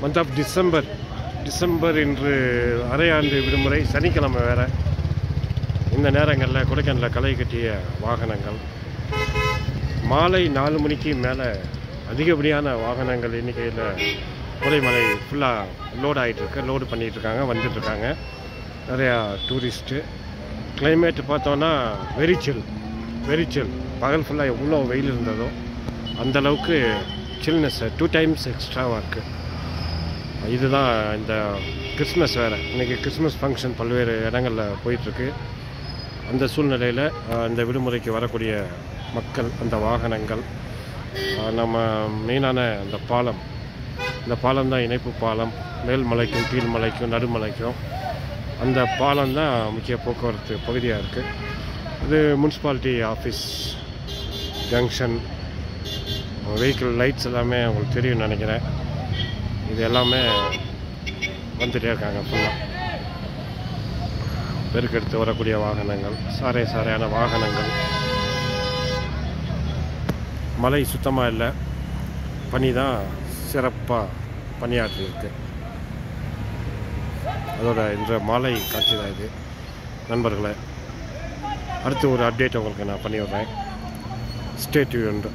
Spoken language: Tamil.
மந்த் ஆஃப் டிசம்பர் இன்று அரையாண்டு விடுமுறை, சனிக்கிழமை வேறு. இந்த நேரங்களில் கொடைக்கானலில் களை கட்டிய வாகனங்கள். மாலை 4 மணிக்கு மேலே அதிகப்படியான வாகனங்கள் எண்ணிக்கையில் கொடைமலை ஃபுல்லாக லோடு ஆகிட்டுருக்கு, லோடு பண்ணிகிட்ருக்காங்க, வந்துட்டுருக்காங்க நிறையா டூரிஸ்ட்டு. கிளைமேட் பார்த்தோன்னா வெரி சில். பகல் ஃபுல்லாக எவ்வளோ வெயில் இருந்ததோ அந்தளவுக்கு சில்னஸ் 2 டைம்ஸ் எக்ஸ்ட்ராவாக இருக்குது. இதுதான் இந்த கிறிஸ்மஸ் வேறு. இன்றைக்கி கிறிஸ்மஸ் ஃபங்க்ஷன் பல்வேறு இடங்களில் போயிட்டுருக்கு. அந்த சூழ்நிலையில் இந்த விடுமுறைக்கு வரக்கூடிய மக்கள், அந்த வாகனங்கள், நம்ம மெயினான அந்த பாலம், இந்த பாலம் தான் இணைப்பு பாலம், மேல்மலைக்கும் கீழ்மலைக்கும் நடுமலைக்கும். அந்த பாலம் தான் முக்கிய போக்குவரத்து பகுதியாக இருக்குது. இது municipality office junction. Vehicle lights எல்லாமே உங்களுக்கு தெரியும்னு நினைக்கிறேன். இது எல்லாமே வந்துகிட்டே இருக்காங்க ஃபுல்லாக. பெருக்கெடுத்து வரக்கூடிய வாகனங்கள், சாரையான வாகனங்கள். மழை சுத்தமாக இல்லை, பனி தான் சிறப்பாக பணியாற்றியிருக்கு. அதோட இன்ற மாலை காட்சி தான் இது நண்பர்களே. அடுத்து ஒரு அப்டேட் உங்களுக்கு நான் பண்ணி விட்றேன். Stay tuned.